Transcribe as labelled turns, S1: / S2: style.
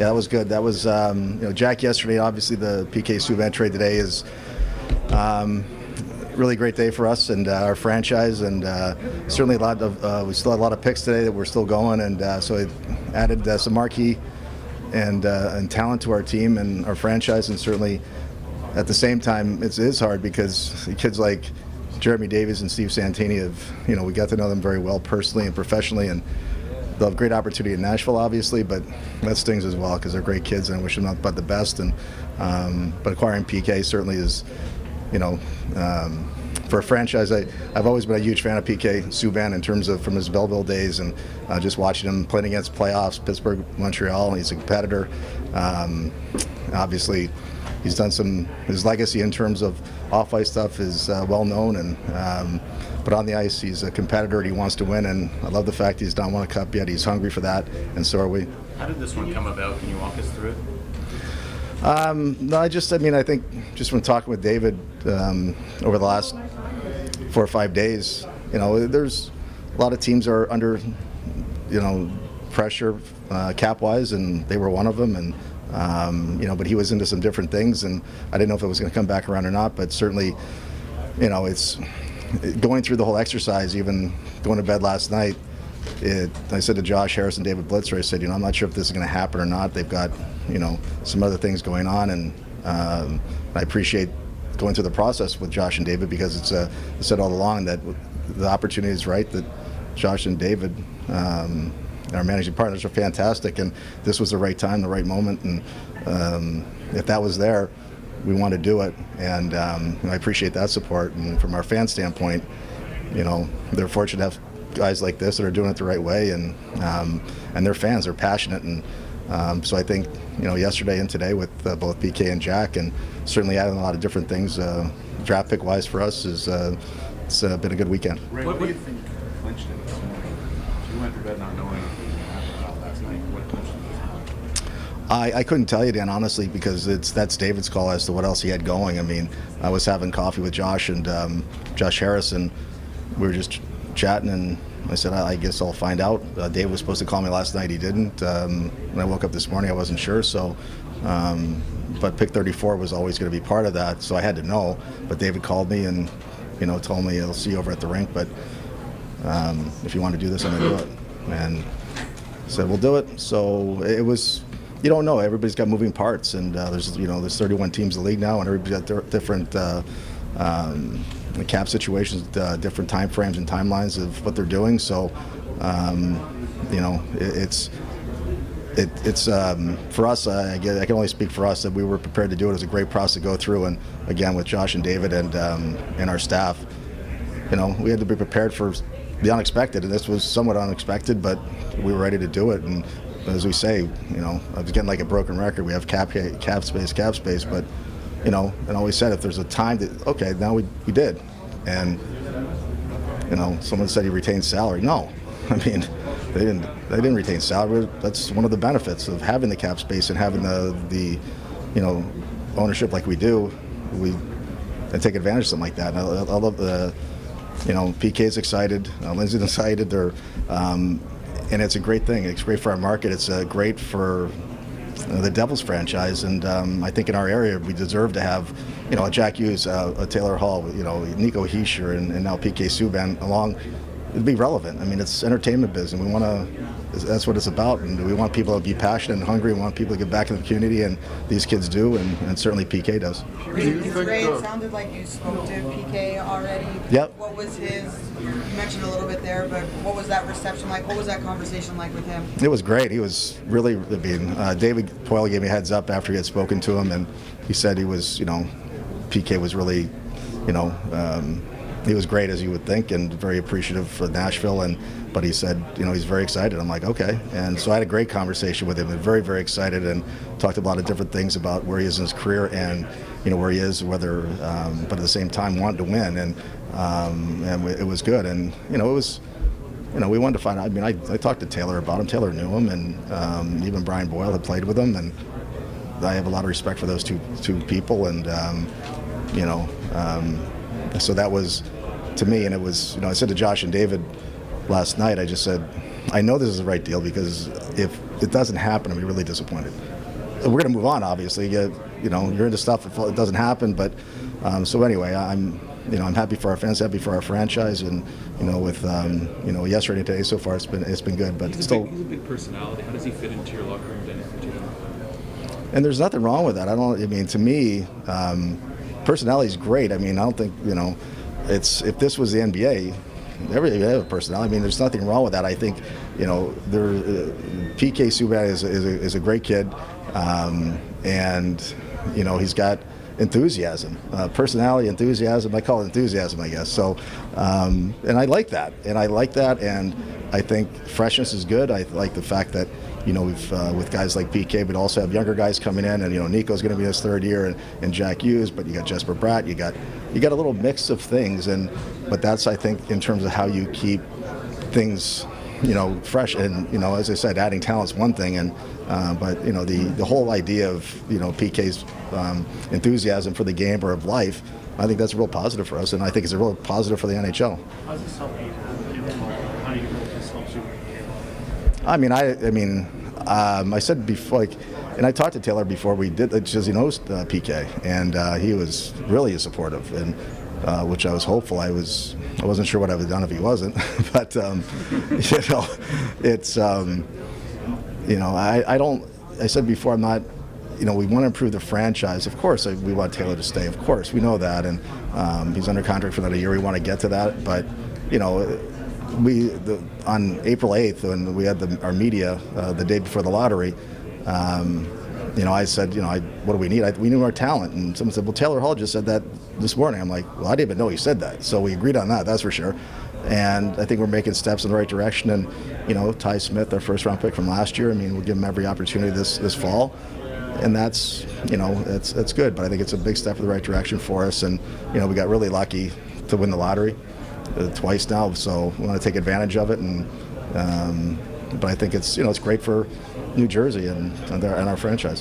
S1: Yeah, that was good. That was, Jack yesterday. Obviously, the PK Subban trade today is really great day for us and our franchise, and certainly we still had a lot of picks today that we're still going, and so it added some marquee and talent to our team and our franchise, and certainly at the same time it is hard because kids like Jeremy Davies and Steve Santini we got to know them very well personally and professionally, and they'll have great opportunity in Nashville, obviously, but that stings as well because they're great kids and I wish them nothing but the best. And but acquiring PK certainly is, for a franchise, I've always been a huge fan of PK Subban in terms of from his Belleville days, and just watching him playing against playoffs, Pittsburgh, Montreal. He's a competitor. Obviously, he's done his legacy in terms of off-ice stuff is well known, and but on the ice, he's a competitor and he wants to win, and I love the fact he's not won a cup yet. He's hungry for that, and so are we.
S2: How did this one come about? Can you walk us through it?
S1: No, I think just from talking with David over the last 4 or 5 days, there's a lot of teams are under, pressure cap-wise, and they were one of them, and but he was into some different things, and I didn't know if it was going to come back around or not, but certainly, it's going through the whole exercise, even going to bed last night, I said to Josh Harris and David Blitzer, I said, I'm not sure if this is going to happen or not. They've got, some other things going on, and I appreciate going through the process with Josh and David because it's I said all along that the opportunity is right, that Josh and David, our managing partners, are fantastic, and this was the right time, the right moment, and if that was there, we want to do it, and I appreciate that support. And from our fan standpoint, they're fortunate to have guys like this that are doing it the right way, and their fans are passionate, and so I think yesterday and today with both PK and Jack, and certainly adding a lot of different things draft pick wise for us is it's been a good weekend.
S3: Ray, what do you think clinched it this morning? You went to bed not knowing anything happened last night. What clinched it this morning?
S1: I couldn't tell you, Dan, honestly, because that's David's call as to what else he had going. I was having coffee with Josh and Josh Harris, and we were just chatting, and I said, I guess I'll find out. Dave was supposed to call me last night. He didn't. When I woke up this morning, I wasn't sure. So, but pick 34 was always going to be part of that, so I had to know. But David called me and, told me he'll see you over at the rink. But if you want to do this, I'm going to do it. And I said, we'll do it. So it was. You don't know. Everybody's got moving parts, and there's 31 teams in the league now, and everybody's got different cap situations, different time frames and timelines of what they're doing. So, it's for us. I can only speak for us that we were prepared to do it. It was a great process to go through, and again with Josh and David and our staff, we had to be prepared for the unexpected, and this was somewhat unexpected, but we were ready to do it. And as we say, I was getting like a broken record. We have cap space, but and always said if there's a time that okay, now we did, and someone said he retained salary. No, they didn't retain salary. That's one of the benefits of having the cap space and having the ownership like we do. We take advantage of something like that. And I love the PK's excited, Lindsay's excited. They're and it's a great thing. It's great for our market. It's great for the Devils franchise, and I think in our area we deserve to have, a Jack Hughes, a Taylor Hall, Nico Hischier, and now PK Subban along. It'd be relevant. It's entertainment business. We want to. That's what it's about, and we want people to be passionate and hungry. We want people to get back in the community, and these kids do, and certainly PK does.
S4: Ray, it sounded like you spoke to PK already.
S1: Yep.
S4: What was his? You mentioned a little bit there, but what was that reception like? What was that conversation like with him?
S1: It was great. He was really. David Poyle gave me a heads up after he had spoken to him, and he said he was, PK was really, he was great, as you would think, and very appreciative for Nashville. But he said, he's very excited. I'm like, okay. And so I had a great conversation with him, and very, very excited, and talked a lot of different things about where he is in his career and, where he is, whether, but at the same time wanting to win. And it was good. And, it was, we wanted to find out. I talked to Taylor about him. Taylor knew him, and even Brian Boyle had played with him. And I have a lot of respect for those two people. And, so that was, to me, and it was, I said to Josh and David last night, I just said, I know this is the right deal, because if it doesn't happen, I'd be really disappointed. We're going to move on, obviously. You're into stuff if it doesn't happen, but so anyway, I'm happy for our fans, happy for our franchise, and with yesterday and today so far, it's been good. But
S3: He's a big personality. How does he fit into your locker room dynamic?
S1: And there's nothing wrong with that. To me, personality is great. I don't think if this was the NBA, everybody have a personality. There's nothing wrong with that. I think PK Subban is a great kid, and he's got enthusiasm, personality, enthusiasm. I call it enthusiasm, I guess. So, and I like that, and I think freshness is good. I like the fact that we've with guys like PK, but also have younger guys coming in, and Nico's going to be his third year, and Jack Hughes, but you got Jesper Bratt, you got a little mix of things, but that's, I think, in terms of how you keep things fresh, and as I said, adding talent's one thing, but the whole idea of PK's enthusiasm for the game or of life, I think that's a real positive for us, and I think it's a real positive for the NHL.
S5: How does this help you? How do you know this helps you?
S1: I said before, and I talked to Taylor before we did, because he knows PK, and he was really supportive, and which I was hopeful. I wasn't sure what I would have done if he wasn't, but it's I don't. I said before, I'm not. We want to improve the franchise. Of course, we want Taylor to stay. Of course, we know that, and he's under contract for another year. We want to get to that, but on April 8th, when we had our media the day before the lottery, I said, what do we need? We need more talent. And someone said, well, Taylor Hall just said that this morning. I'm like, well, I didn't even know he said that. So we agreed on that, that's for sure. And I think we're making steps in the right direction. And, Ty Smith, our first-round pick from last year, we'll give him every opportunity this fall. And that's, it's good. But I think it's a big step in the right direction for us. And, we got really lucky to win the lottery twice now. So we want to take advantage of it. And but I think it's, it's great for New Jersey and our franchise.